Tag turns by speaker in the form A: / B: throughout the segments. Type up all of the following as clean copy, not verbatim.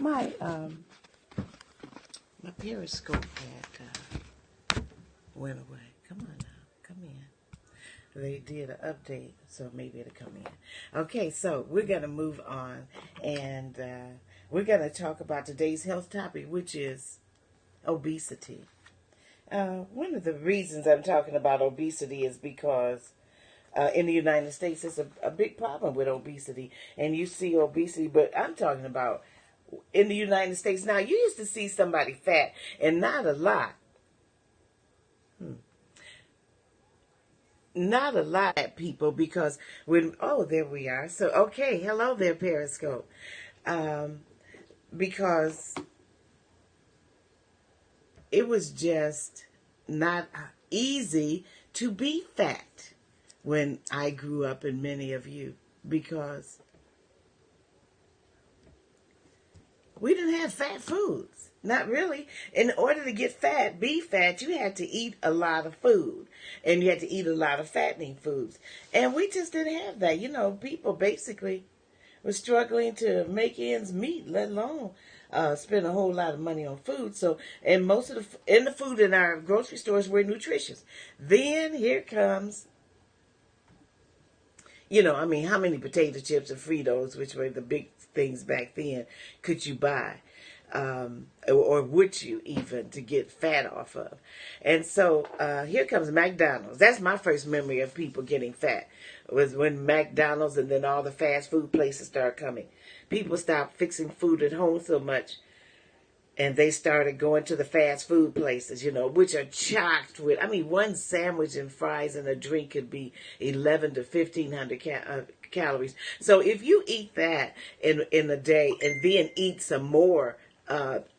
A: My periscope had went away. Come on now, come in. They did an update, so maybe it'll come in. Okay, so we're gonna move on, and we're gonna talk about today's health topic, which is obesity. One of the reasons I'm talking about obesity is because in the United States, it's a big problem with obesity. And you see obesity, but I'm talking about in the United States. Now, you used to see somebody fat, and not a lot. Not a lot of people, because there we are. So, okay, hello there, Periscope. Because it was just not easy to be fat when I grew up, and many of you, because we didn't have fat foods. Not really. In order to get fat, be fat, you had to eat a lot of food. And you had to eat a lot of fattening foods. And we just didn't have that. You know, people basically were struggling to make ends meet, let alone spend a whole lot of money on food. So, and most of the food in our grocery stores were nutritious. Then here comes, how many potato chips and Fritos, which were the big things back then, could you buy? Or would you even, to get fat off of? And so here comes McDonald's. That's my first memory of people getting fat, was when McDonald's and then all the fast food places started coming. People stopped fixing food at home so much, and they started going to the fast food places, which are chocked with, one sandwich and fries and a drink could be 11 to 1,500 calories. So if you eat that in a day and then eat some more,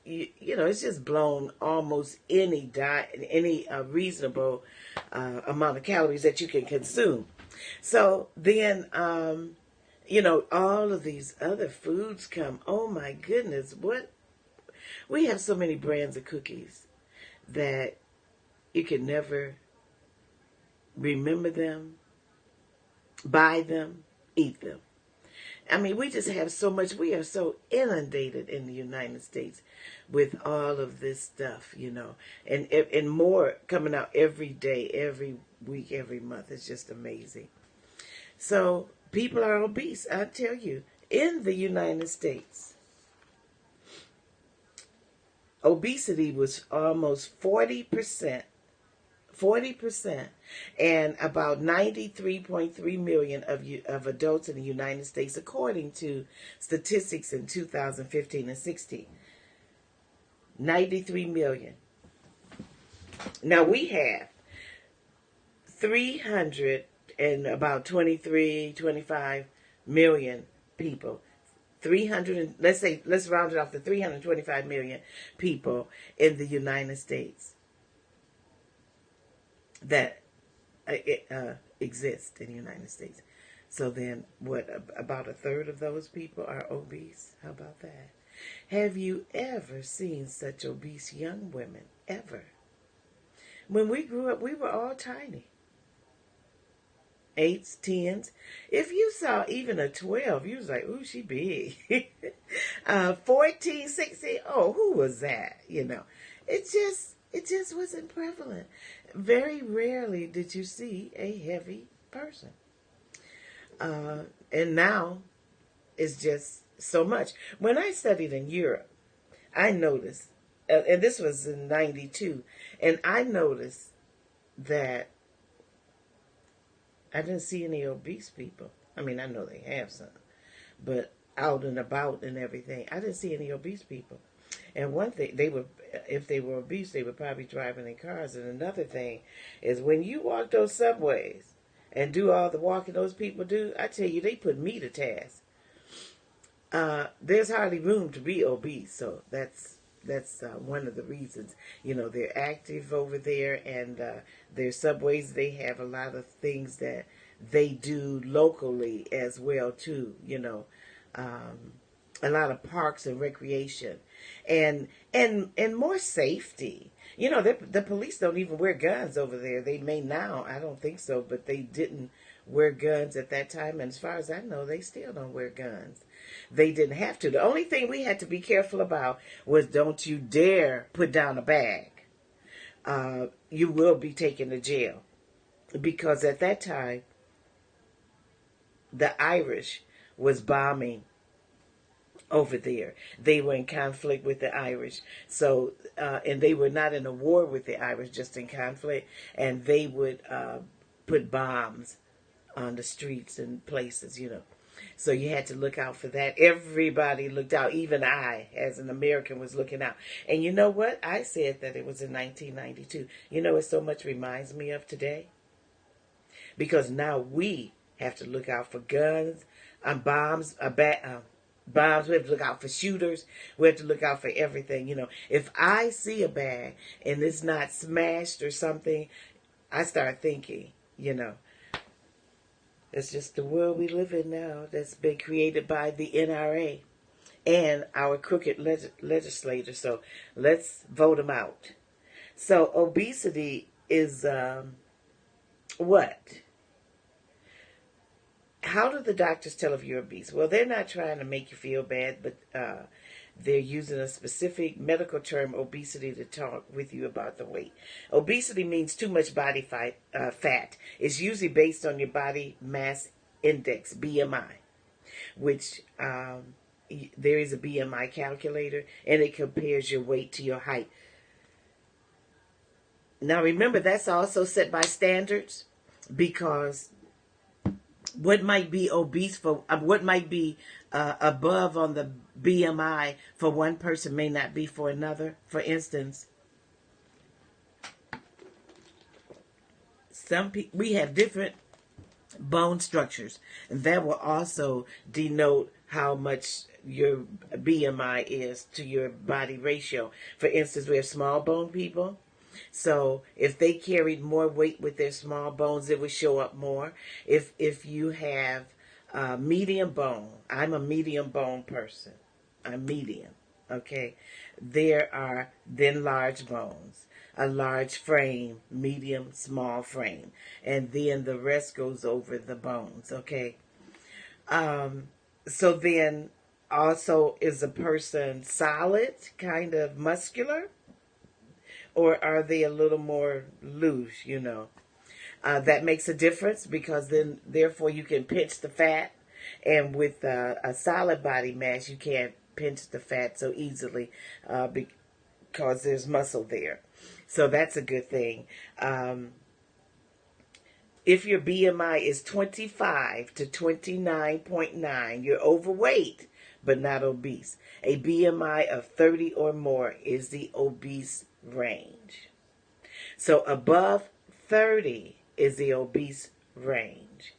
A: it's just blown almost any diet, any reasonable amount of calories that you can consume. So then, all of these other foods come. Oh my goodness, what? We have so many brands of cookies that you can never remember them, buy them, eat them. We just have so much. We are so inundated in the United States with all of this stuff, and more coming out every day, every week, every month. It's just amazing. So people are obese, I tell you, in the United States. Obesity was almost 40%, and about 93.3 million of adults in the United States, according to statistics in 2015 and 16. 93 million. Now we have 300 and about 25 million people. 300, let's round it off to 325 million people in the United States that exist in the United States. So then, about a third of those people are obese? How about that? Have you ever seen such obese young women? Ever? When we grew up, we were all tiny. 8s, 10s. If you saw even a 12, you was like, ooh, she big. 14, 16, oh, who was that? It just wasn't prevalent. Very rarely did you see a heavy person. And now it's just so much. When I studied in Europe, I noticed, and this was in 92, and I noticed that I didn't see any obese people. I know they have some, but out and about and everything, I didn't see any obese people. And one thing, if they were obese, they were probably driving in cars. And another thing is, when you walk those subways and do all the walking those people do, I tell you, they put me to task. There's hardly room to be obese, so that's one of the reasons. They're active over there, and their subways, they have a lot of things that they do locally as well too. A lot of parks and recreation, and more safety. The police don't even wear guns over there. They may now, I don't think so, but they didn't wear guns at that time. And as far as I know, they still don't wear guns. they didn't have to. The only thing we had to be careful about was don't you dare put down a bag. You will be taken to jail. Because at that time, the Irish was bombing over there. They were in conflict with the Irish. So, and they were not in a war with the Irish, just in conflict. And they would put bombs on the streets and places, you know. So you had to look out for that. Everybody looked out. Even I, as an American, was looking out. And you know what? I said that it was in 1992. You know what so much reminds me of today? Because now we have to look out for guns, bombs, bombs. We have to look out for shooters. We have to look out for everything. You know, if I see a bag and it's not smashed or something, I start thinking, you know, it's just the world we live in now that's been created by the NRA and our crooked legislators. So let's vote them out. So obesity is what? How do the doctors tell if you're obese? Well, they're not trying to make you feel bad, but they're using a specific medical term, obesity, to talk with you about the weight. Obesity means too much body fat. It's usually based on your body mass index, BMI, which there is a BMI calculator, and it compares your weight to your height. Now, remember, that's also set by standards, because what might be obese for what might be above on the BMI for one person may not be for another. For instance, we have different bone structures, and that will also denote how much your BMI is to your body ratio. For instance, we have small bone people. So if they carried more weight with their small bones, it would show up more. If you have medium bone, I'm a medium bone person. I'm medium, okay? There are then large bones, a large frame, medium, small frame, and then the rest goes over the bones, okay? So then also, is a person solid, kind of muscular? Or are they a little more loose, you know? That makes a difference, because then, therefore, you can pinch the fat. And with a solid body mass, you can't pinch the fat so easily because there's muscle there. So that's a good thing. If your BMI is 25 to 29.9, you're overweight but not obese. A BMI of 30 or more is the obese range. So above 30 is the obese range.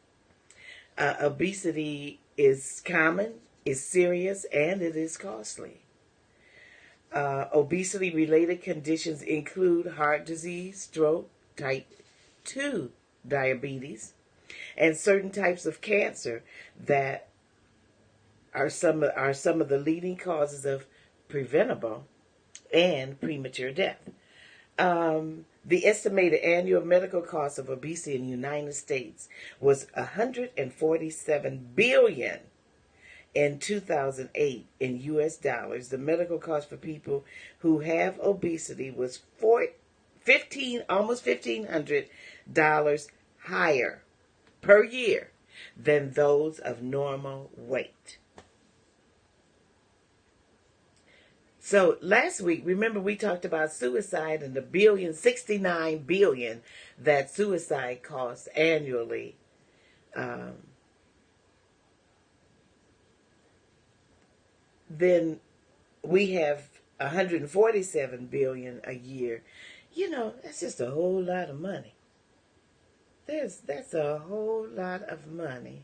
A: Obesity is common, is serious, and it is costly. Obesity-related conditions include heart disease, stroke, type 2 diabetes, and certain types of cancer that are some of the leading causes of preventable and premature death. The estimated annual medical cost of obesity in the United States was $147 billion in 2008 in U.S. dollars. The medical cost for people who have obesity was almost $1,500 higher per year than those of normal weight. So last week, remember, we talked about suicide and the 69 billion that suicide costs annually. Then we have 147 billion a year. You know, that's just a whole lot of money. That's a whole lot of money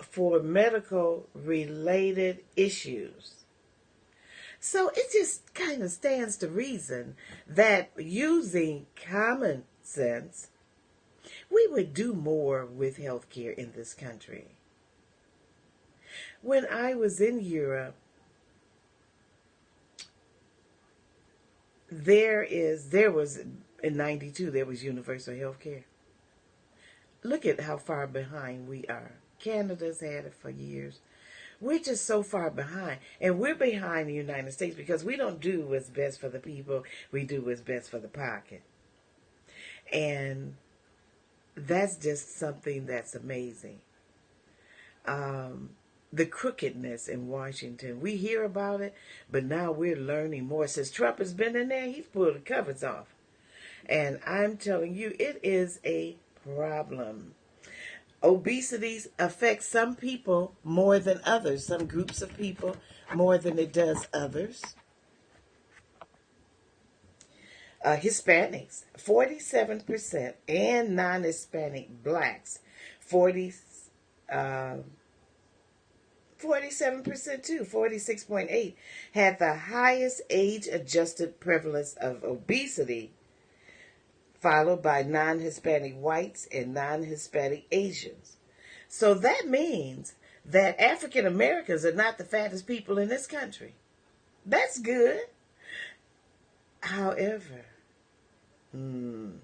A: for medical related issues. So it just kind of stands to reason that using common sense, we would do more with healthcare in this country. When I was in Europe, there was in 92 there was universal health care. Look at how far behind we are. Canada's had it for years. We're just so far behind. And we're behind the United States because we don't do what's best for the people. We do what's best for the pocket. And that's just something that's amazing. The crookedness in Washington. We hear about it, but now we're learning more. Since Trump has been in there, he's pulled the covers off. And I'm telling you, it is a problem. Obesity affects some people more than others, some groups of people more than it does others. Hispanics, 47%, and non-Hispanic blacks, 47% too, 46.8, had the highest age-adjusted prevalence of obesity, followed by non-Hispanic whites and non-Hispanic Asians. So that means that African Americans are not the fattest people in this country. That's good. However, you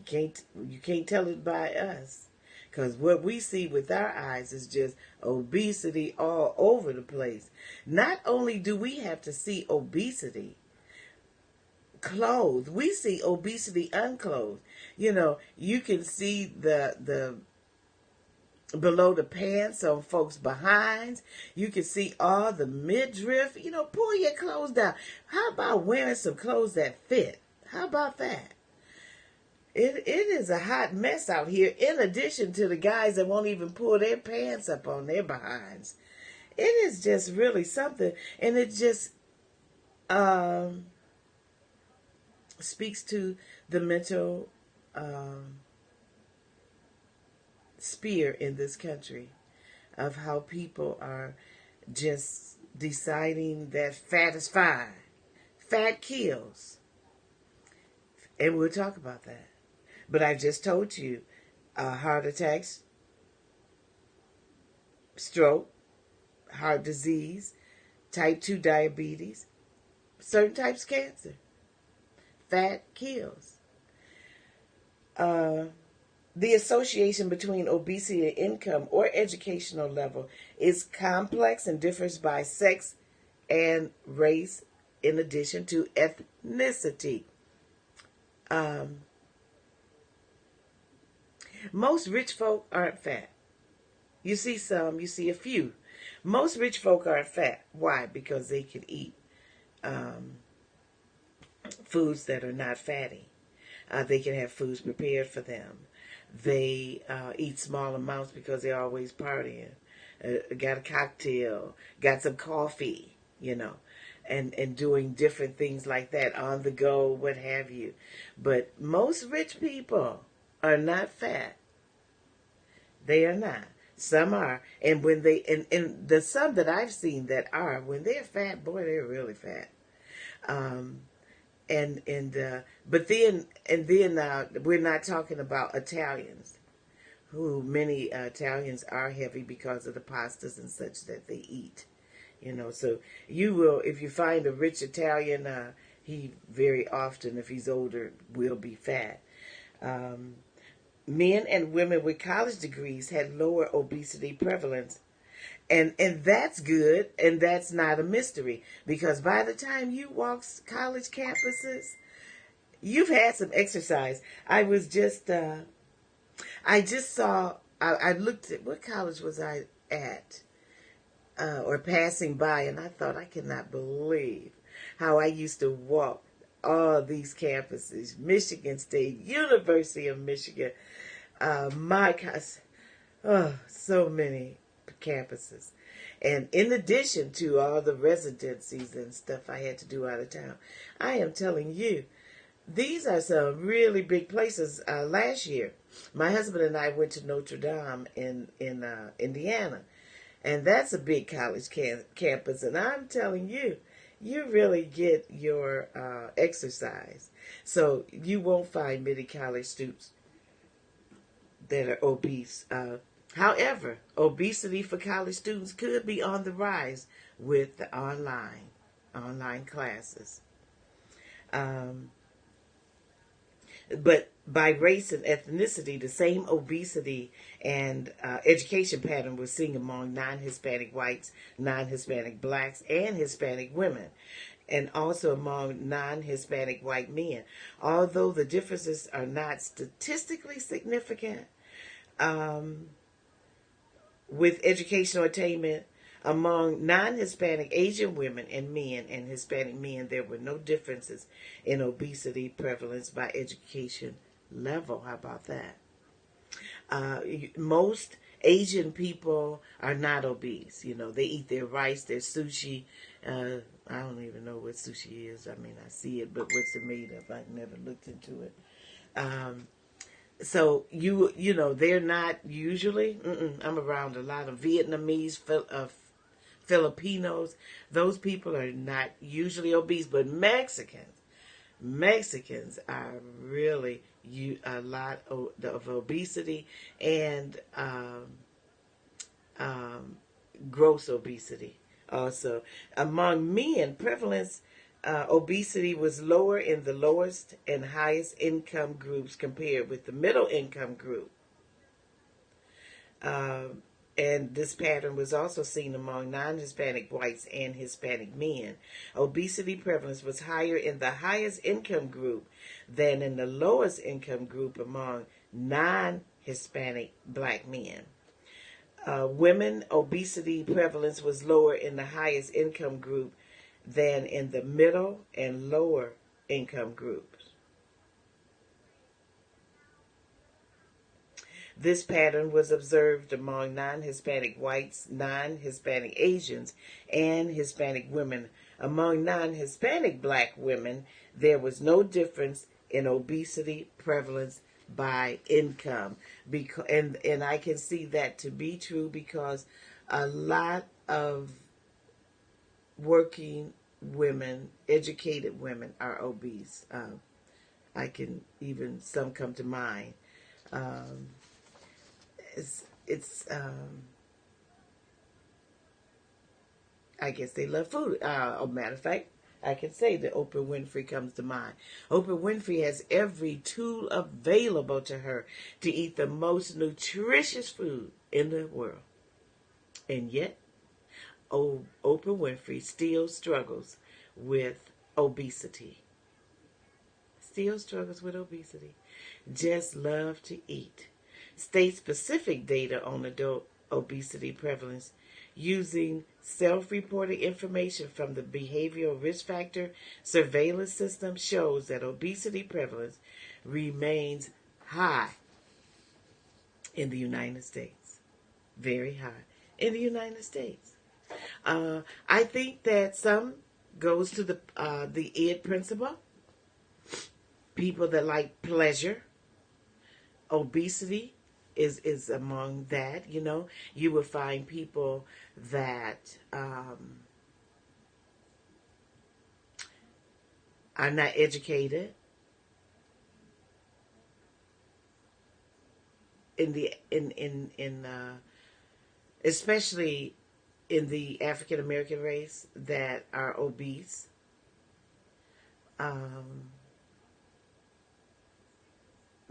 A: can't tell it by us, because what we see with our eyes is just obesity all over the place. Not only do we have to see obesity clothed, we see obesity unclothed. You know, you can see the below the pants on folks' behinds. You can see all the midriff. You know, pull your clothes down. How about wearing some clothes that fit? How about that? It is a hot mess out here, in addition to the guys that won't even pull their pants up on their behinds. It is just really something, and it just speaks to the mental sphere in this country, of how people are just deciding that fat is fine. Fat kills. And we'll talk about that. But I just told you, heart attacks, stroke, heart disease, type 2 diabetes, certain types of cancer. Fat kills. The association between obesity and income or educational level is complex and differs by sex and race, in addition to ethnicity. Most rich folk aren't fat. You see some, you see a few. Most rich folk aren't fat. Why? Because they can eat foods that are not fatty. They can have foods prepared for them. They eat small amounts because they're always partying. Got a cocktail, got some coffee, you know, and doing different things like that, on the go, what have you. But most rich people are not fat. They are not. Some are. And when they, and the some that I've seen that are, when they're fat, boy, they're really fat. But then we're not talking about Italians, who many Italians are heavy because of the pastas and such that they eat. You know, so you will, if you find a rich Italian, he very often, if he's older, will be fat. Men and women with college degrees had lower obesity prevalence. And that's good, and that's not a mystery, because by the time you walk college campuses, you've had some exercise. I looked at, what college was I at, or passing by, and I thought, I cannot believe how I used to walk all these campuses: Michigan State, University of Michigan, my gosh, so many campuses. And in addition to all the residencies and stuff I had to do out of town, I am telling you, these are some really big places. Last year, my husband and I went to Notre Dame in Indiana, and that's a big college campus. And I'm telling you, you really get your exercise. So you won't find many college students that are obese. However, obesity for college students could be on the rise with the online classes. But by race and ethnicity, the same obesity and education pattern was seen among non-Hispanic whites, non-Hispanic blacks, and Hispanic women, and also among non-Hispanic white men. Although the differences are not statistically significant, um, with educational attainment among non-Hispanic Asian women and men and Hispanic men, there were no differences in obesity prevalence by education level. How about that? Most Asian people are not obese. You know, they eat their rice, their sushi. I don't even know what sushi is. I mean, I see it, but what's it made of? I've never looked into it. Um, so you know, they're not usually. I'm around a lot of Vietnamese, Filipinos. Those people are not usually obese, but Mexicans are really a lot of obesity and um, gross obesity. Also, among men, prevalence obesity was lower in the lowest and highest income groups compared with the middle income group. Um, and this pattern was also seen among non-Hispanic whites and Hispanic men. Obesity prevalence was higher in the highest income group than in the lowest income group among non-Hispanic black men. Women obesity prevalence was lower in the highest income group than in the middle and lower income groups. This pattern was observed among non-Hispanic whites, non-Hispanic Asians, and Hispanic women. Among non-Hispanic black women, there was no difference in obesity prevalence by income. And I can see that to be true because a lot of working women, educated women, are obese. I can even, some come to mind. Um, it's I guess they love food. A matter of fact, I can say that Oprah Winfrey comes to mind. Oprah Winfrey has every tool available to her to eat the most nutritious food in the world. And yet, Oprah Winfrey still struggles with obesity. Still struggles with obesity. Just love to eat. State-specific data on adult obesity prevalence using self-reported information from the Behavioral Risk Factor Surveillance System shows that obesity prevalence remains high in the United States. Very high in the United States. I think that some goes to the id principle. People that like pleasure. Obesity is among that. You know, you will find people that are not educated in especially in the African American race that are obese.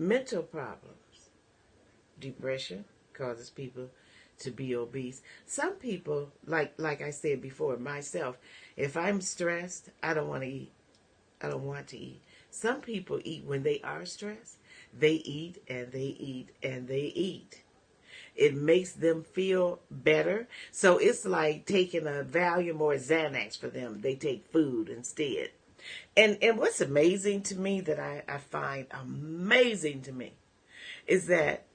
A: Mental problems, depression causes people to be obese. Some people, like I said before, myself, if I'm stressed, I don't want to eat. I don't want to eat. Some people eat when they are stressed. They eat and they eat and they eat. It makes them feel better. So it's like taking a Valium or a Xanax for them. They take food instead. And what's amazing to me, that I find amazing to me, is that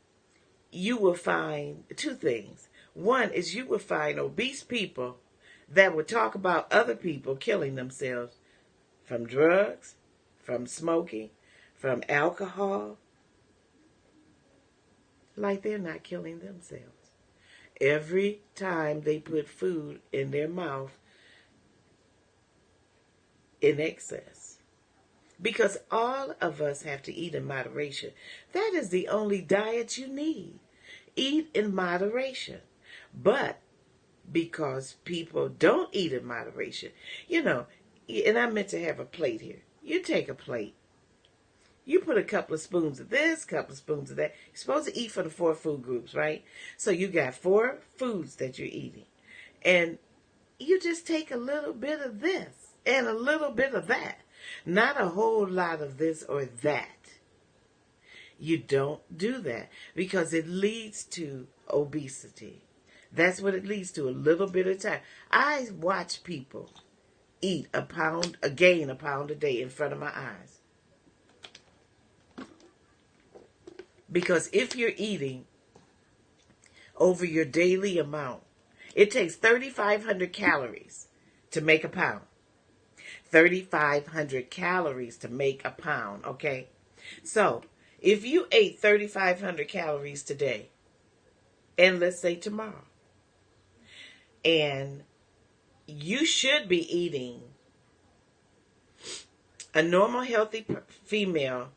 A: you will find two things. One is you will find obese people that will talk about other people killing themselves from drugs, from smoking, from alcohol, like they're not killing themselves. Every time they put food in their mouth in excess. Because all of us have to eat in moderation. That is the only diet you need. Eat in moderation. But because people don't eat in moderation, you know, and I meant to have a plate here. You take a plate You put a couple of spoons of this, couple of spoons of that. You're supposed to eat for the 4 food groups, right? So you got 4 foods that you're eating. And you just take a little bit of this and a little bit of that. Not a whole lot of this or that. You don't do that because it leads to obesity. That's what it leads to, a little bit of time. I watch people gain a pound a day in front of my eyes. Because if you're eating over your daily amount, it takes 3,500 calories to make a pound. 3,500 calories to make a pound, okay? So, if you ate 3,500 calories today, and let's say tomorrow, and you should be eating, a normal healthy female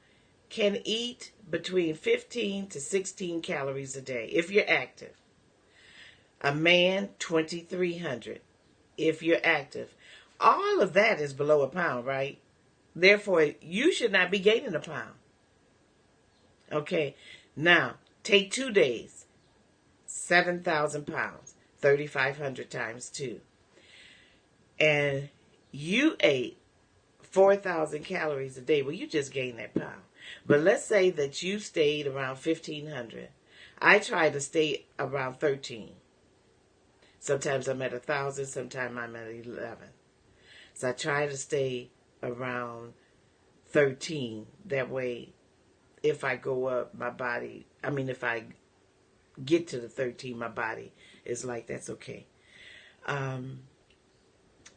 A: can eat between 15 to 16 calories a day if you're active. A man, 2,300 if you're active. All of that is below a pound, right? Therefore, you should not be gaining a pound. Okay, now take 2 days, 7,000 pounds, 3,500 times 2. And you ate 4,000 calories a day. Well, you just gained that pound. But let's say that you stayed around 1,500. I try to stay around 13. Sometimes I'm at 1,000, sometimes I'm at 11. So I try to stay around 13. That way, if I go up, if I get to the 13, my body is like, that's okay.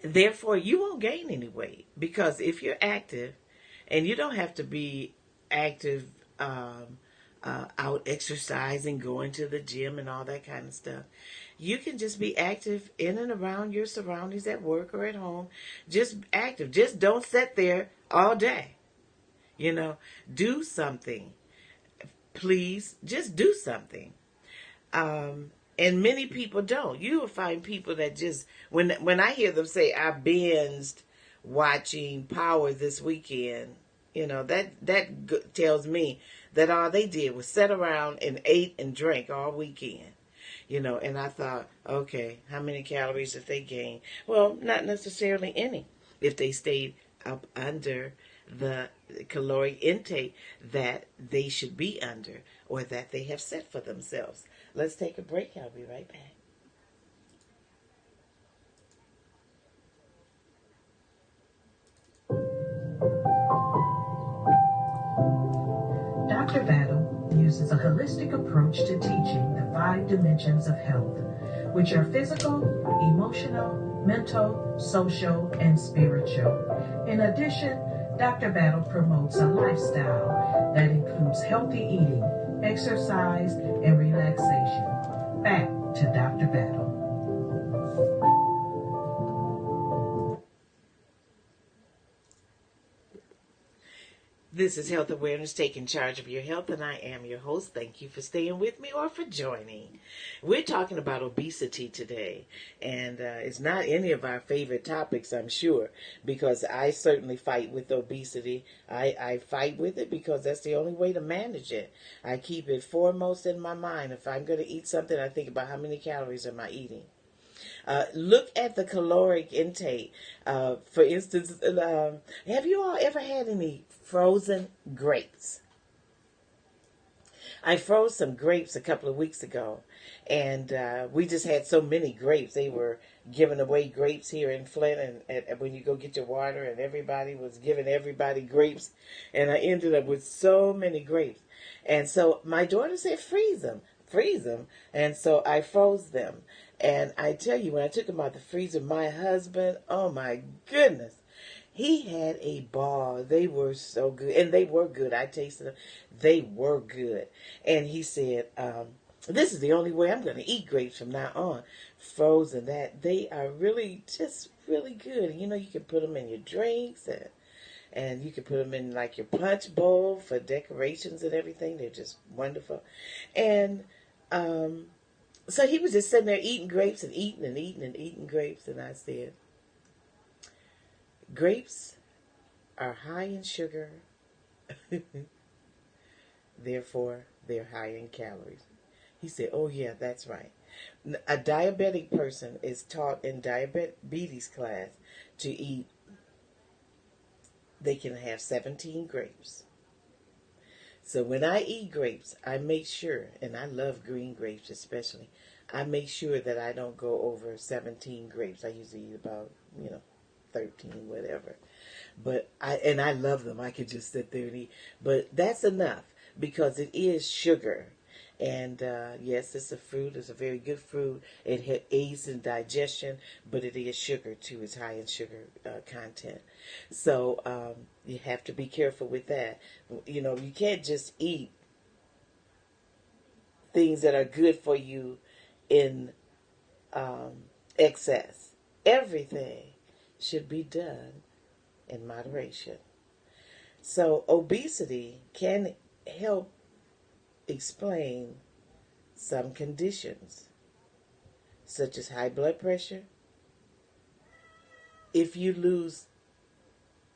A: Therefore, you won't gain any weight. Because if you're active, and you don't have to be active out exercising, going to the gym and all that kind of stuff. You can just be active in and around your surroundings at work or at home. Just active. Just don't sit there all day. Do something. Please, just do something. And many people don't. You will find people that just, when I hear them say, I binged watching Power this weekend, that tells me that all they did was sit around and ate and drank all weekend. And I thought, okay, how many calories did they gain? Well, not necessarily any, if they stayed up under the caloric intake that they should be under or that they have set for themselves. Let's take a break. I'll be right back.
B: Dr. Battle uses a holistic approach to teaching the 5 dimensions of health, which are physical, emotional, mental, social, and spiritual. In addition, Dr. Battle promotes a lifestyle that includes healthy eating, exercise, and relaxation. Back to Dr. Battle.
A: This is Health Awareness, taking charge of your health, and I am your host. Thank you for staying with me or for joining. We're talking about obesity today, and it's not any of our favorite topics, I'm sure, because I certainly fight with obesity. I fight with it because that's the only way to manage it. I keep it foremost in my mind. If I'm going to eat something, I think about how many calories am I eating. Look at the caloric intake. For instance, have you all ever had any frozen grapes? I froze some grapes a couple of weeks ago, and we just had so many grapes. They were giving away grapes here in Flint, and when you go get your water, and everybody was giving everybody grapes, and I ended up with so many grapes. And so my daughter said, freeze them, and so I froze them. And I tell you, when I took them out the freezer, my husband, oh my goodness, he had a ball. They were so good. And they were good. I tasted them. They were good. And he said, this is the only way I'm going to eat grapes from now on. Frozen, that they are really, just really good. And, you can put them in your drinks, and you can put them in like your punch bowl for decorations and everything. They're just wonderful. And so he was just sitting there eating grapes and eating grapes. And I said, grapes are high in sugar Therefore, they're high in calories. He said, oh, yeah, that's right. A diabetic person is taught in diabetes class to eat, they can have 17 grapes. So when I eat grapes, I make sure, and I love green grapes especially, I make sure that I don't go over 17 grapes. I usually eat about, 13, whatever. And I love them. I could just sit there and eat. But that's enough because it is sugar. And yes, it's a fruit. It's a very good fruit. It aids in digestion, but it is sugar too. It's high in sugar content. So you have to be careful with that. You can't just eat things that are good for you in excess. Everything should be done in moderation. So obesity can help explain some conditions, such as high blood pressure. If you lose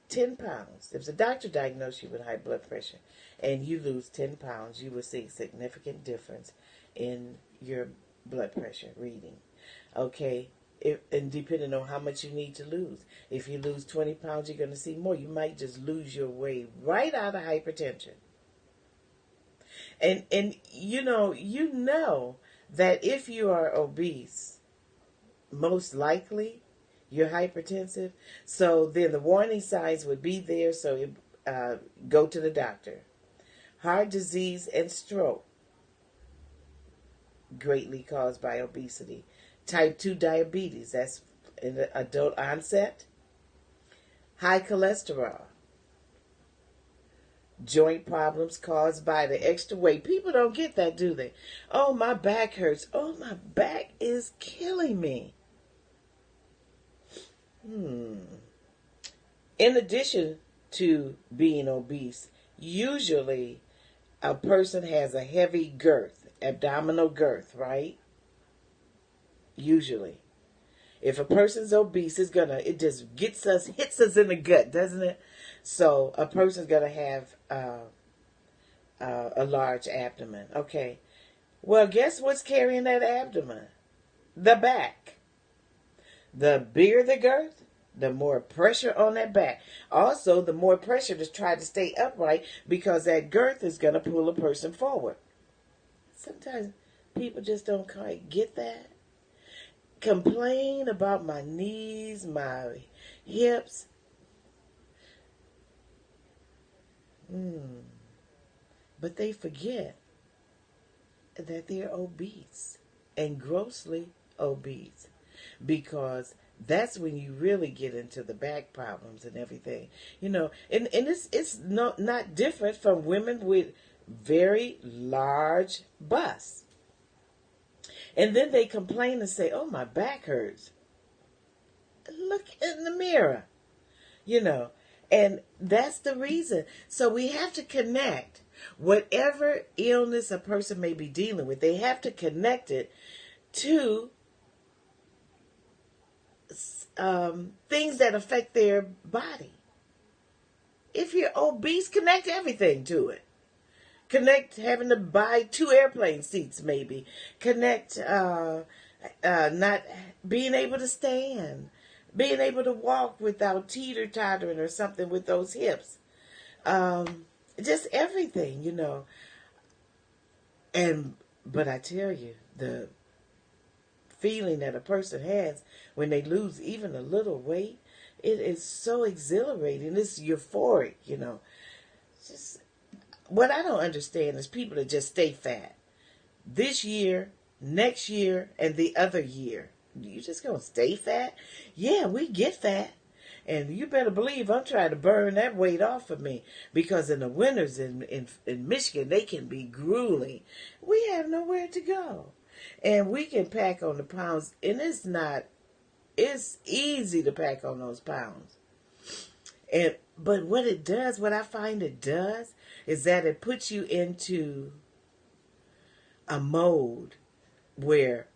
A: 10 pounds, if the doctor diagnosed you with high blood pressure and you lose 10 pounds, you will see a significant difference in your blood pressure reading. Okay? And depending on how much you need to lose. If you lose 20 pounds, you're going to see more. You might just lose your way right out of hypertension. And you know that if you are obese, most likely you're hypertensive. So then the warning signs would be there. So go to the doctor. Heart disease and stroke, greatly caused by obesity. Type 2 diabetes, that's in adult onset. High cholesterol. Joint problems caused by the extra weight. People don't get that, do they? Oh, my back hurts. Oh, my back is killing me. In addition to being obese, usually a person has a heavy girth, abdominal girth, right? Usually. If a person's obese, it just hits us in the gut, doesn't it? So a person's gonna have a large abdomen. Okay. Well, guess what's carrying that abdomen? The back. The bigger the girth, the more pressure on that back. Also, the more pressure to try to stay upright because that girth is gonna pull a person forward. Sometimes people just don't quite get that. Complain about my knees, my hips. But they forget that they're obese and grossly obese, because that's when you really get into the back problems and everything. And it's not different from women with very large busts. And then they complain and say, oh, my back hurts. Look in the mirror, and that's the reason. So we have to connect whatever illness a person may be dealing with. They have to connect it to things that affect their body. If you're obese, connect everything to it. Connect having to buy 2 airplane seats, maybe. Connect not being able to stand. Being able to walk without teeter-tottering or something with those hips. Just everything, But I tell you, the feeling that a person has when they lose even a little weight, it is so exhilarating. It's euphoric, Just what I don't understand is people that just stay fat. This year, next year, and the other year. You just gonna stay fat? Yeah, we get fat. And you better believe I'm trying to burn that weight off of me. Because in the winters in Michigan, they can be grueling. We have nowhere to go. And we can pack on the pounds. And it's easy to pack on those pounds. But what I find it does, is that it puts you into a mode where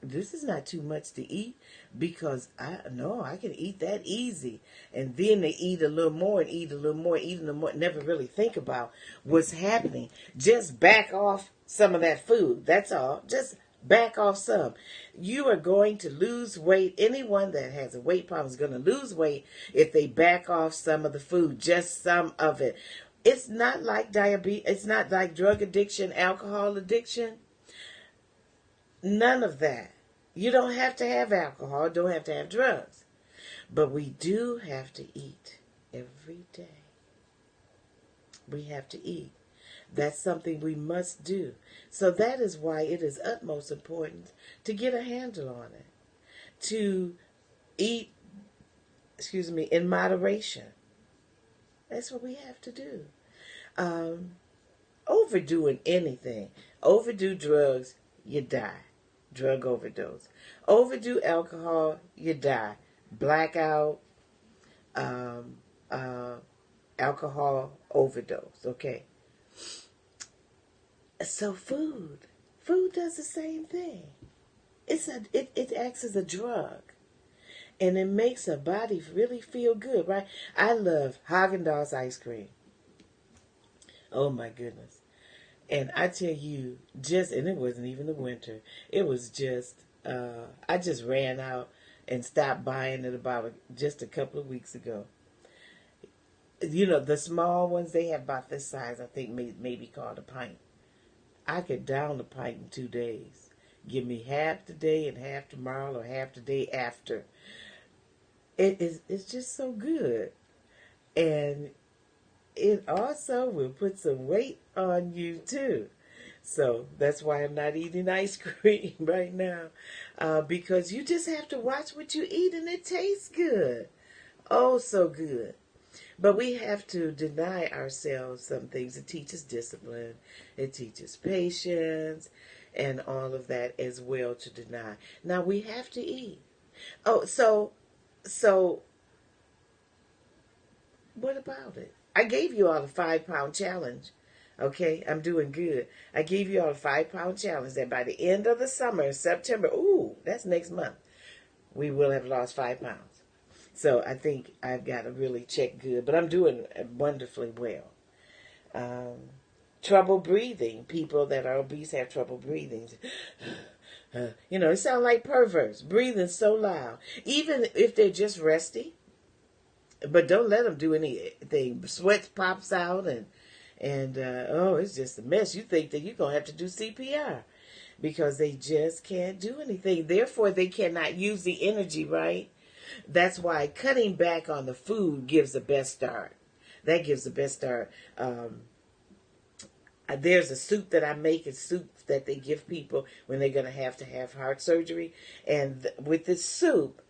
A: this is not too much to eat, because I can eat that easy. And then they eat a little more and eat a little more, eat a little more, never really think about what's happening. Just back off some of that food. That's all. Just back off some. You are going to lose weight. Anyone that has a weight problem is going to lose weight if they back off some of the food, just some of it. It's not like diabetes. It's not like drug addiction, alcohol addiction. None of that. You don't have to have alcohol, don't have to have drugs. But we do have to eat every day. We have to eat. That's something we must do. So that is why it is utmost important to get a handle on it. To eat, in moderation. That's what we have to do. Overdoing anything. Overdo drugs, you die. Drug overdose. Overdo alcohol, you die. Blackout, alcohol overdose. Okay. So food does the same thing. It acts as a drug, and it makes a body really feel good, right? I love Haagen-Dazs ice cream. Oh my goodness. And I tell you, and it wasn't even the winter. It was just, I just ran out and stopped buying it about just a couple of weeks ago. You know, the small ones, they have about this size, I think maybe called a pint. I could down the pint in 2 days. Give me half today and half tomorrow, or half the day after. It's just so good. And it also will put some weight on you too. So that's why I'm not eating ice cream right now. Because you just have to watch what you eat, and it tastes good. Oh, so good. But we have to deny ourselves some things. It teaches discipline. It teaches patience and all of that as well to deny. Now we have to eat. Oh, so what about it? I gave you all a 5-pound challenge. Okay, I'm doing good. I gave you all a 5-pound challenge that by the end of the summer, September, that's next month, we will have lost 5 pounds. So I think I've got to really check good, but I'm doing wonderfully well. Trouble breathing. People that are obese have trouble breathing. It sounds like perverts, breathing so loud. Even if they're just resty, but don't let them do anything. Sweat pops out and it's just a mess. You think that you're going to have to do CPR because they just can't do anything. Therefore, they cannot use the energy, right? That's why cutting back on the food gives the best start. That gives the best start. There's a soup that I make. It's soup that they give people when they're going to have heart surgery. And with this soup,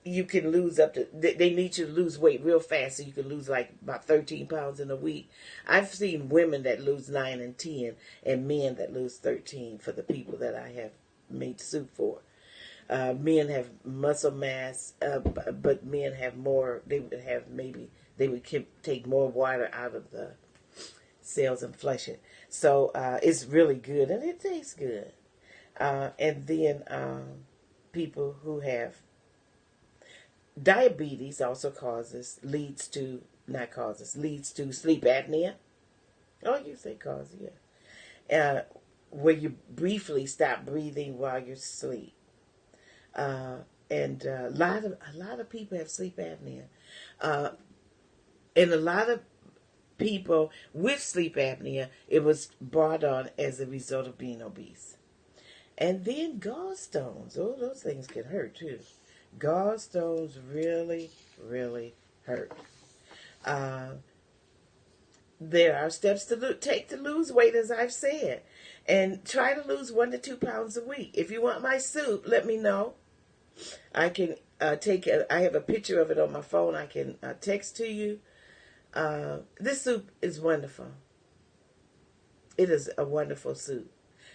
A: you can lose they need you to lose weight real fast, so you can lose like about 13 pounds in a week. I've seen women that lose 9 and 10, and men that lose 13 for the people that I have made soup for. Men have muscle mass, but men have more. They would take more water out of the cells and flush it. So it's really good, and it tastes good. And then people who have diabetes also leads to sleep apnea. Oh, you say cause, yeah. Where you briefly stop breathing while you sleep. And a lot of people have sleep apnea. And a lot of people with sleep apnea, it was brought on as a result of being obese. And then gallstones. Oh, those things can hurt too. Gallstones really, really hurt. There are steps to take to lose weight, as I've said. And try to lose 1 to 2 pounds a week. If you want my soup, let me know. I can I have a picture of it on my phone. I can text to you. This soup is wonderful. It is a wonderful soup.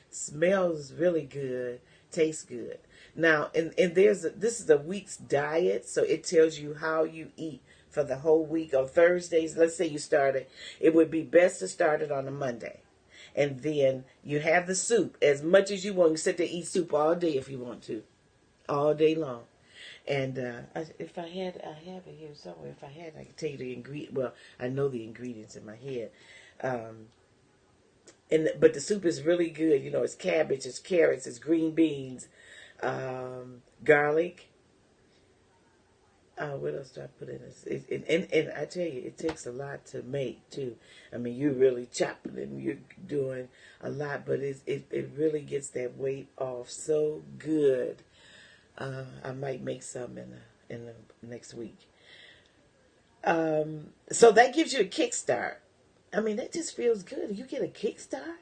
A: Smells really good. Tastes good. Now, and this is a week's diet, so it tells you how you eat for the whole week. On Thursdays, let's say you started, it would be best to start it on a Monday. And then you have the soup as much as you want. You sit there and eat soup all day if you want to, all day long. And if I had, I have it here somewhere. If I had, I could tell you the ingredient. Well, I know the ingredients in my head. But the soup is really good. You know, it's cabbage, it's carrots, it's green beans, garlic. What else do I put in this? And I tell you, it takes a lot to make too. I mean, you're really chopping and you're doing a lot, but it really gets that weight off so good. I might make some in the next week. So that gives you a kickstart. I mean, that just feels good. You get a kickstart.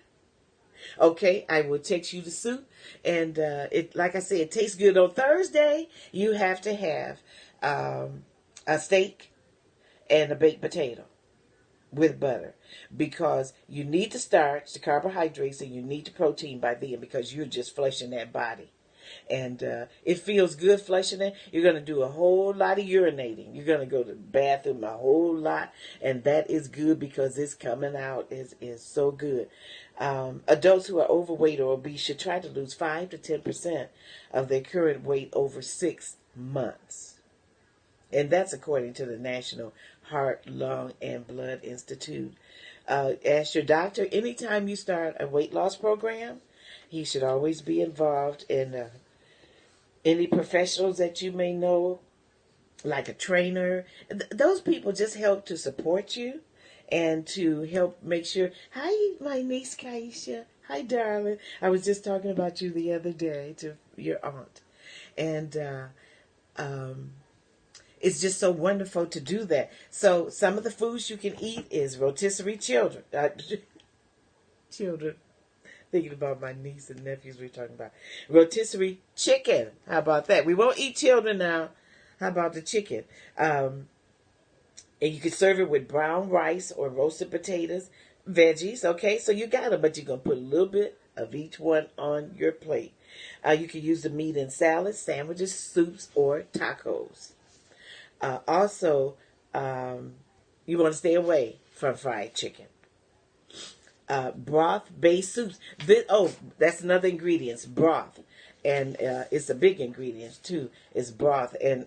A: Okay, I will text you the soup, and it, like I said, it tastes good. On Thursday, you have to have a steak and a baked potato with butter, because you need the starch, the carbohydrates, and you need the protein by then, because you're just fleshing that body. And it feels good flushing it. You're going to do a whole lot of urinating. You're going to go to the bathroom a whole lot, and that is good because it's coming out is so good. Adults who are overweight or obese should try to lose 5 to 10% of their current weight over 6 months. And that's according to the National Heart, Lung, and Blood Institute. Ask your doctor anytime you start a weight loss program. He should always be involved in any professionals that you may know, like a trainer. Those people just help to support you and to help make sure. Hi, my niece Kaisha. Hi, darling. I was just talking about you the other day to your aunt. And it's just so wonderful to do that. So some of the foods you can eat is rotisserie children. Children. Thinking about my niece and nephews we're talking about. Rotisserie chicken. How about that? We won't eat children now. How about the chicken? And you can serve it with brown rice or roasted potatoes, veggies. Okay, so you got them, but you're going to put a little bit of each one on your plate. You can use the meat in salads, sandwiches, soups, or tacos. Also, you want to stay away from fried chicken. Broth-based soups. That's another ingredient. Broth. And it's a big ingredient, too, is broth. And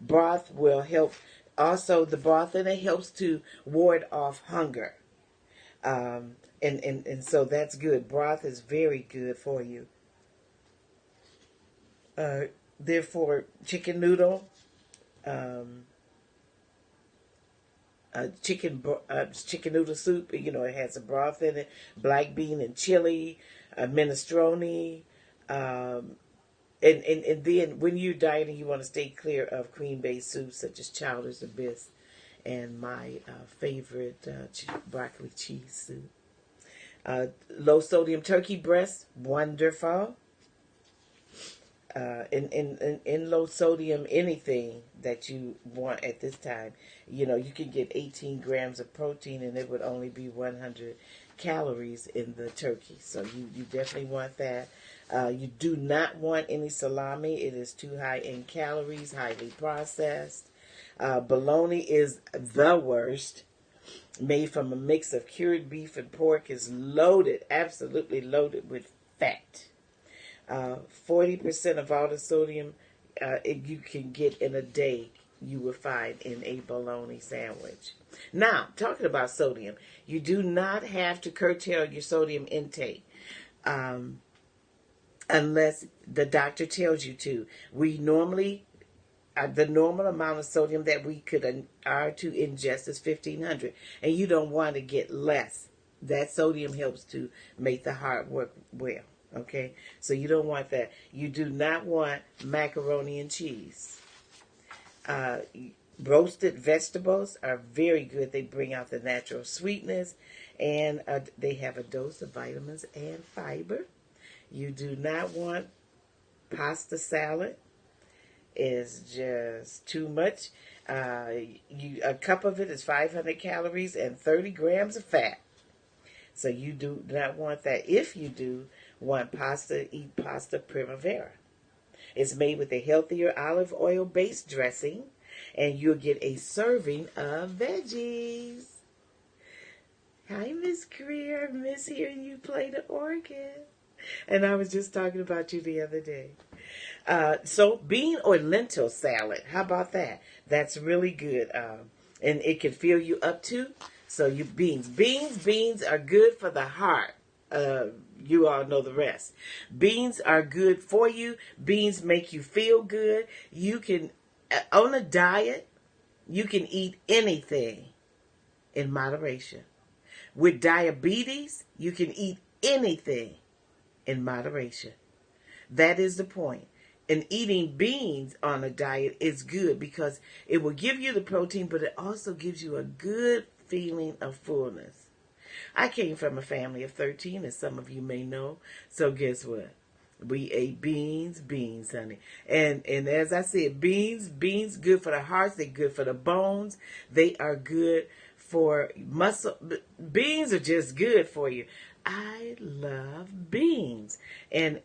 A: broth will help. Also, the broth in it helps to ward off hunger. And so that's good. Broth is very good for you. Therefore, chicken noodle, chicken noodle soup. You know, it has a broth in it, black bean and chili, minestrone, and then when you're dieting, you want to stay clear of cream-based soups such as Chowder's Abyss and my favorite broccoli cheese soup. Low sodium turkey breast, wonderful. In low sodium, anything that you want at this time, you know, you can get 18 grams of protein and it would only be 100 calories in the turkey. So you definitely want that. You do not want any salami. It is too high in calories, highly processed. Bologna is the worst. Made from a mix of cured beef and pork, is loaded, absolutely loaded with fat. 40% of all the sodium you can get in a day, you will find in a bologna sandwich. Now, talking about sodium, you do not have to curtail your sodium intake unless the doctor tells you to. We normally, the normal amount of sodium that we are to ingest is 1,500, and you don't want to get less. That sodium helps to make the heart work well. Okay, so you don't want that. You do not want macaroni and cheese. Roasted vegetables are very good. They bring out the natural sweetness, and they have a dose of vitamins and fiber. You do not want pasta salad. It's just too much. A cup of it is 500 calories and 30 grams of fat. So you do not want that. If you do want pasta, eat pasta primavera. It's made with a healthier olive oil-based dressing, and you'll get a serving of veggies. Hi, Miss Greer. Miss hearing you play the organ. And I was just talking about you the other day. So bean or lentil salad. How about that? That's really good. And it can fill you up too. So you beans are good for the heart. You all know the rest. Beans are good for you. Beans make you feel good. You can, on a diet, you can eat anything in moderation. With diabetes, you can eat anything in moderation. That is the point. And eating beans on a diet is good because it will give you the protein, but it also gives you a good feeling of fullness. I came from a family of 13, as some of you may know. So guess what? We ate beans, honey. And as I said, beans good for the hearts. They're good for the bones. They are good for muscle. Beans are just good for you. I love beans. And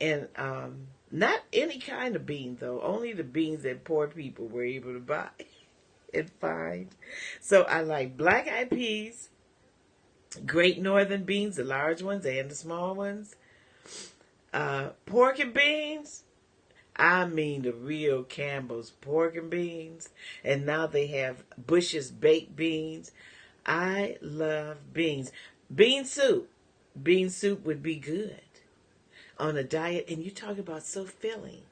A: not any kind of bean though. Only the beans that poor people were able to buy and find. So I like black eyed peas, great northern beans, the large ones and the small ones. Pork and beans. I mean the real Campbell's pork and beans. And now they have Bush's baked beans. I love beans. Bean soup. Bean soup would be good on a diet. And you talk about so filling.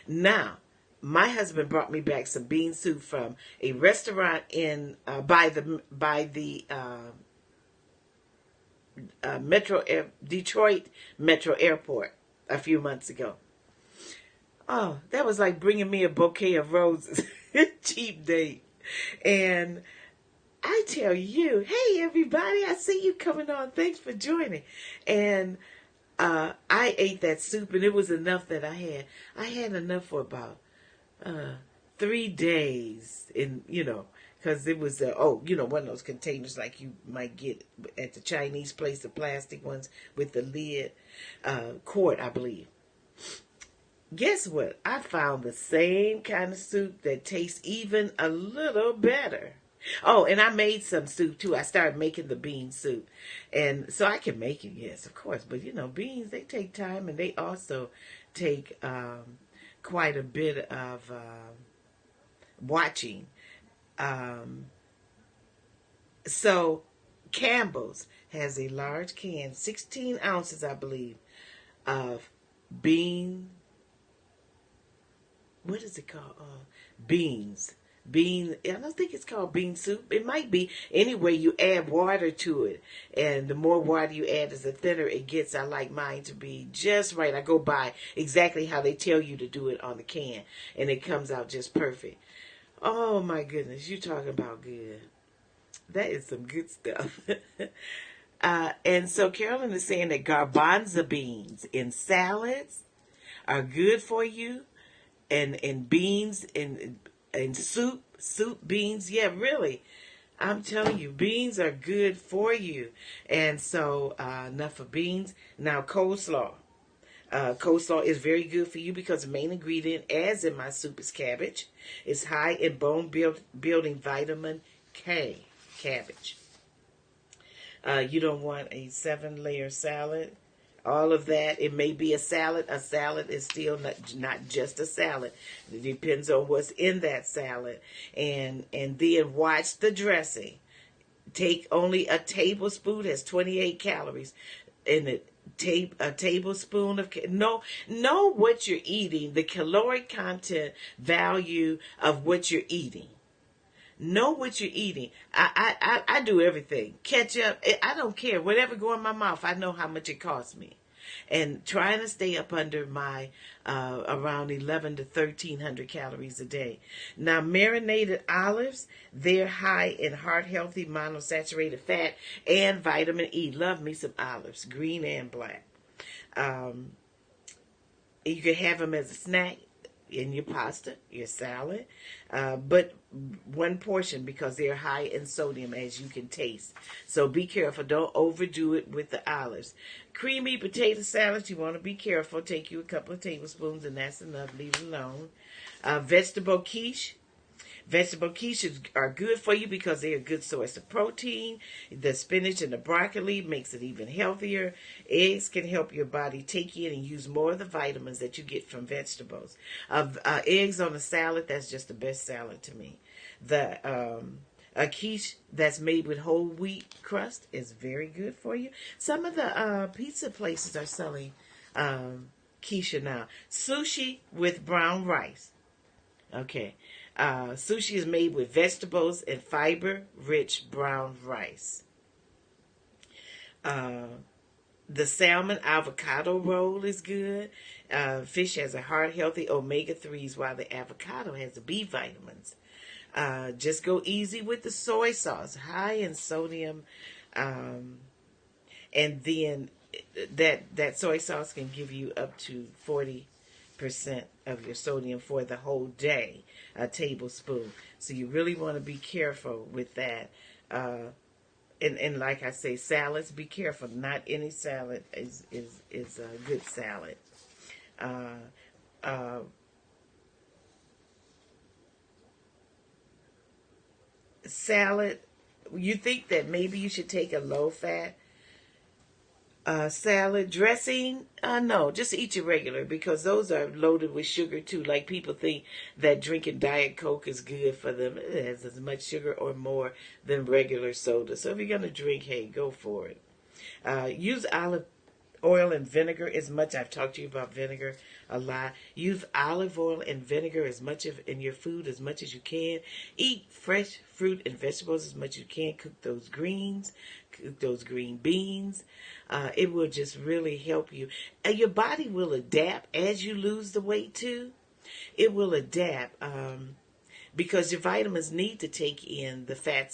A: Now, my husband brought me back some bean soup from a restaurant in Detroit Metro Airport a few months ago. Oh, that was like bringing me a bouquet of roses. Cheap date. And I tell you, hey everybody, I see you coming on. Thanks for joining. And I ate that soup and it was enough that I had enough for about 3 days because it was one of those containers like you might get at the Chinese place, the plastic ones with the lid, quart, I believe. Guess what? I found the same kind of soup that tastes even a little better. Oh, and I made some soup too. I started making the bean soup. And so I can make it, yes, of course. But beans, they take time and they also take quite a bit of watching. So Campbell's has a large can, 16 ounces, I believe, of bean. What is it called? Beans. I don't think it's called bean soup. It might be. Anyway, you add water to it. And the more water you add, the thinner it gets. I like mine to be just right. I go by exactly how they tell you to do it on the can. And it comes out just perfect. Oh my goodness, you talking about good. That is some good stuff. And so Carolyn is saying that garbanzo beans in salads are good for you. And beans and soup beans. Yeah, really. I'm telling you, beans are good for you. And so enough of beans. Now coleslaw. Coleslaw is very good for you because the main ingredient, as in my soup, is cabbage. It's high in bone building vitamin K. Cabbage. You don't want a 7-layer salad. All of that. It may be a salad. A salad is still not just a salad. It depends on what's in that salad. And then watch the dressing. Take only a tablespoon, has 28 calories. And a tablespoon of know what you're eating, the caloric content value of what you're eating. Know what you're eating. I do everything. Ketchup, I don't care. Whatever go in my mouth, I know how much it costs me. And trying to stay up under my around 11 to 1,300 calories a day. Now, marinated olives, they're high in heart-healthy monosaturated fat and vitamin E. Love me some olives, green and black. You can have them as a snack in your pasta, your salad, but one portion because they're high in sodium, as you can taste. So be careful. Don't overdo it with the olives. Creamy potato salad, you want to be careful. Take you a couple of tablespoons and that's enough. Leave it alone. Vegetable quiche. Vegetable quiches are good for you because they're a good source of protein. The spinach and the broccoli makes it even healthier. Eggs can help your body take in and use more of the vitamins that you get from vegetables. Eggs on a salad, that's just the best salad to me. A quiche that's made with whole wheat crust is very good for you. Some of the pizza places are selling quiche now. Sushi with brown rice. Okay. Sushi is made with vegetables and fiber-rich brown rice. The salmon avocado roll is good. Fish has a heart-healthy omega-3s, while the avocado has the B vitamins. Just go easy with the soy sauce, high in sodium, and then that soy sauce can give you up to 40% of your sodium for the whole day, a tablespoon. So you really want to be careful with that. And like I say, salads, be careful. Not any salad is a good salad. Uh, Salad, you think that maybe you should take a low fat salad dressing? No, just eat your regular, because those are loaded with sugar too. Like, people think that drinking Diet Coke is good for them. It has as much sugar or more than regular soda. So if you're going to drink, hey, go for it. Use olive oil and vinegar as much. I've talked to you about vinegar a lot. Use olive oil and vinegar as much in your food as much as you can. Eat fresh fruit and vegetables as much as you can. Cook those greens. Cook those green beans. It will just really help you. And your body will adapt as you lose the weight too. It will adapt. Because your vitamins need to take in the fat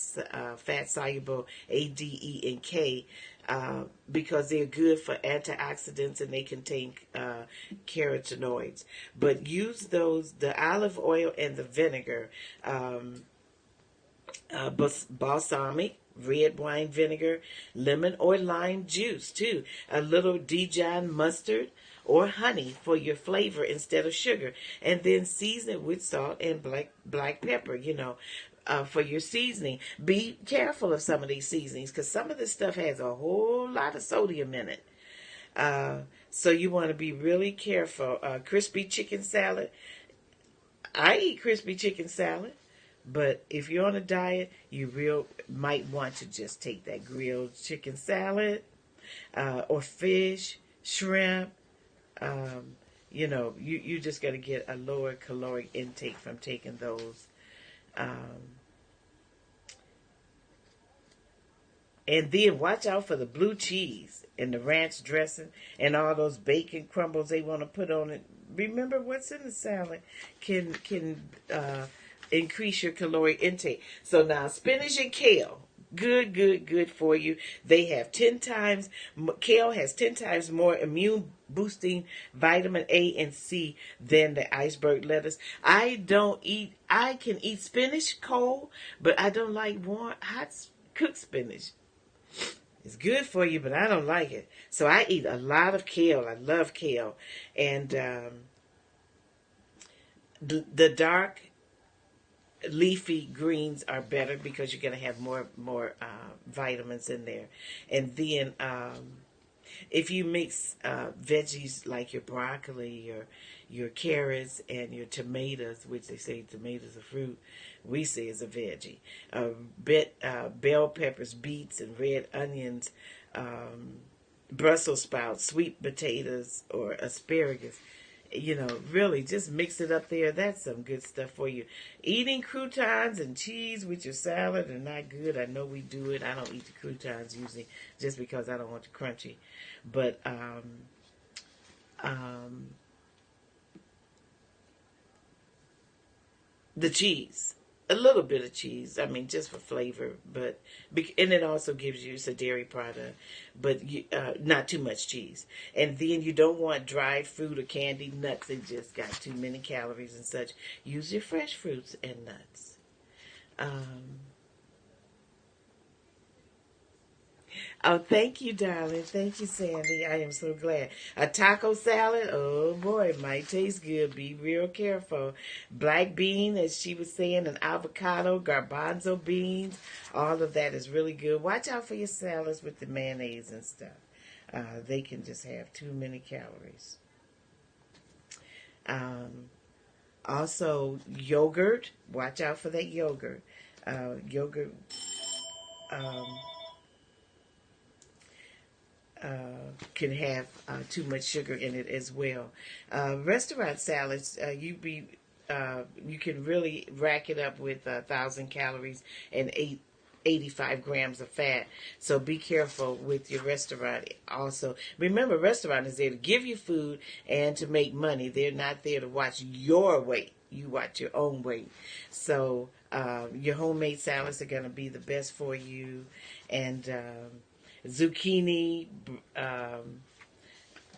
A: soluble A, D, E, and K, because they're good for antioxidants and they contain carotenoids. But use the olive oil and the vinegar, balsamic, red wine vinegar, lemon or lime juice too, a little Dijon mustard or honey for your flavor instead of sugar, and then season it with salt and black pepper, for your seasoning. Be careful of some of these seasonings, because some of this stuff has a whole lot of sodium in it. So you want to be really careful. Crispy chicken salad. I eat crispy chicken salad. But if you're on a diet, you might want to just take that grilled chicken salad, or fish, shrimp. You just got to get a lower caloric intake from taking those. And then watch out for the blue cheese and the ranch dressing and all those bacon crumbles they want to put on it. Remember, what's in the salad can increase your caloric intake. So now, spinach and kale, good for you. They have 10 times, kale has 10 times more immune boosting vitamin A and C than the iceberg lettuce. I can eat spinach cold, but I don't like warm, hot cooked spinach. It's good for you, but I don't like it. So I eat a lot of kale. I love kale. And the dark leafy greens are better because you're going to have more vitamins in there. And then if you mix veggies like your broccoli, your carrots, and your tomatoes, which they say tomatoes are fruit, we say is a veggie. Bell peppers, beets, and red onions, Brussels sprouts, sweet potatoes, or asparagus. Really just mix it up there. That's some good stuff for you. Eating croutons and cheese with your salad are not good. I know we do it. I don't eat the croutons usually just because I don't want the crunchy. But the cheese. A little bit of cheese, just for flavor, and it also gives you, it's a dairy product, but not too much cheese. And then you don't want dried fruit or candy nuts; they just got too many calories and such. Use your fresh fruits and nuts. Oh, thank you, darling. Thank you, Sandy. I am so glad. A taco salad, oh boy, it might taste good. Be real careful. Black bean, as she was saying, an avocado, garbanzo beans, all of that is really good. Watch out for your salads with the mayonnaise and stuff. They can just have too many calories. Um, Also, yogurt. Watch out for that yogurt. Yogurt. Um, can have too much sugar in it as well. Restaurant salads, you can really rack it up with 1,000 calories and 85 grams of fat. So be careful with your restaurant. Also, remember, restaurant is there to give you food and to make money. They're not there to watch your weight. You watch your own weight. So your homemade salads are going to be the best for you. And zucchini,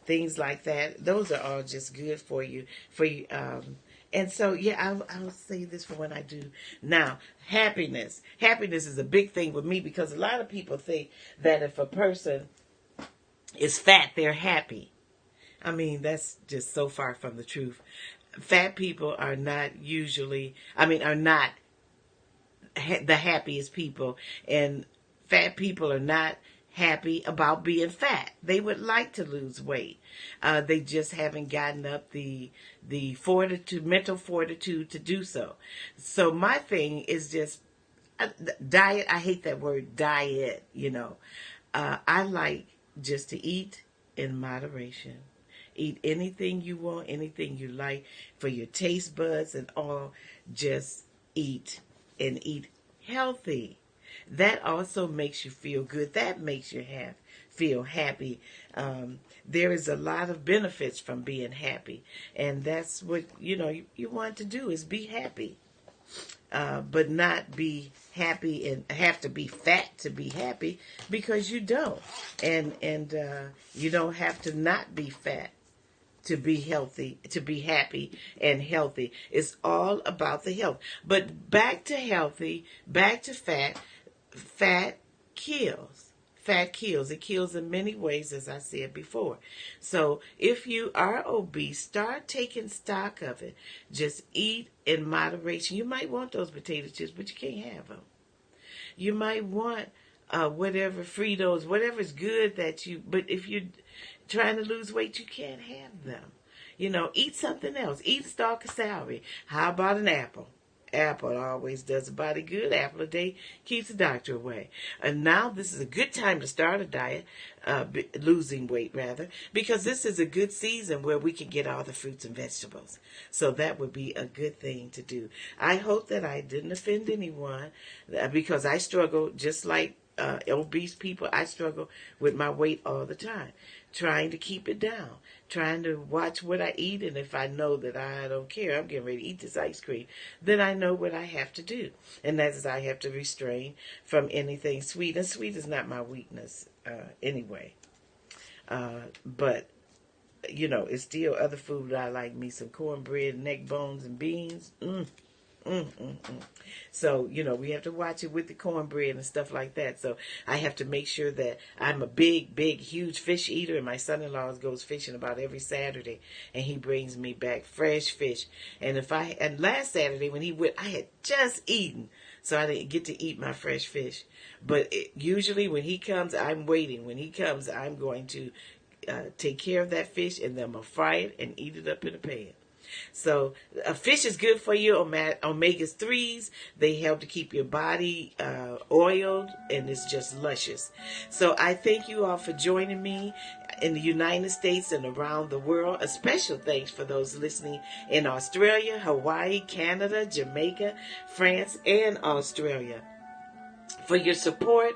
A: things like that. Those are all just good for you. And so, yeah, I'll say this for when I do. Now, happiness. Happiness is a big thing with me because a lot of people think that if a person is fat, they're happy. I mean, that's just so far from the truth. Fat people are not are not the happiest people. And fat people are not happy about being fat. They would like to lose weight. They just haven't gotten up the fortitude, mental fortitude to do so. So my thing is just diet. I hate that word diet. I like just to eat in moderation. Eat anything you want, anything you like for your taste buds and all. Just eat and eat healthy. That also makes you feel good. That makes you feel happy. There is a lot of benefits from being happy. And that's what, you want to do is be happy. But not be happy and have to be fat to be happy because you don't. And you don't have to not be fat to be healthy, to be happy and healthy. It's all about the health. But back to healthy, back to fat. Fat kills. Fat kills. It kills in many ways, as I said before. So if you are obese, start taking stock of it. Just eat in moderation. You might want those potato chips, but you can't have them. You might want whatever Fritos, whatever's good but if you're trying to lose weight, you can't have them. Eat something else. Eat a stalk of celery. How about an apple? Apple always does a body good. Apple a day keeps the doctor away. And now this is a good time to start a diet, losing weight rather, because this is a good season where we can get all the fruits and vegetables. So that would be a good thing to do. I hope that I didn't offend anyone because I struggle just like obese people. I struggle with my weight all the time, trying to keep it down, trying to watch what I eat. And if I know that I don't care, I'm getting ready to eat this ice cream, then I know what I have to do. And that is I have to restrain from anything sweet. And sweet is not my weakness anyway. But, it's still other food that I like. Me some cornbread, neck bones, and beans. So, we have to watch it with the cornbread and stuff like that. So I have to make sure that I'm a big, huge fish eater. And my son-in-law goes fishing about every Saturday. And he brings me back fresh fish. And last Saturday when he went, I had just eaten. So I didn't get to eat my fresh fish. But usually when he comes, I'm waiting. When he comes, I'm going to take care of that fish. And then I'm going to fry it and eat it up in a pan. So fish is good for you. Omega-3s, they help to keep your body oiled, and it's just luscious. So I thank you all for joining me in the United States and around the world. A special thanks for those listening in Australia, Hawaii, Canada, Jamaica, France, and Australia for your support,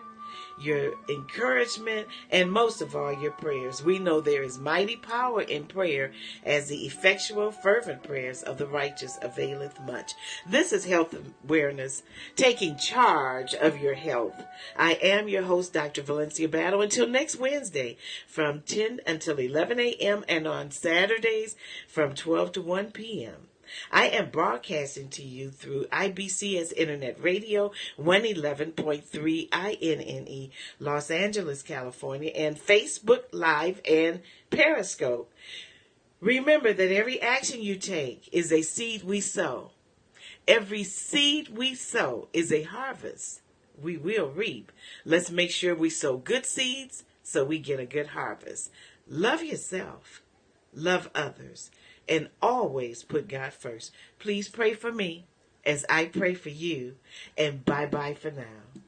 A: your encouragement, and most of all, your prayers. We know there is mighty power in prayer, as the effectual, fervent prayers of the righteous availeth much. This is Health Awareness, taking charge of your health. I am your host, Dr. Valencia Battle. Until next Wednesday, from 10 until 11 a.m., and on Saturdays from 12 to 1 p.m. I am broadcasting to you through IBCS Internet Radio 111.3 INNE, Los Angeles, California, and Facebook Live and Periscope. Remember that every action you take is a seed we sow. Every seed we sow is a harvest we will reap. Let's make sure we sow good seeds so we get a good harvest. Love yourself, love others, and always put God first. Please pray for me as I pray for you, and bye-bye for now.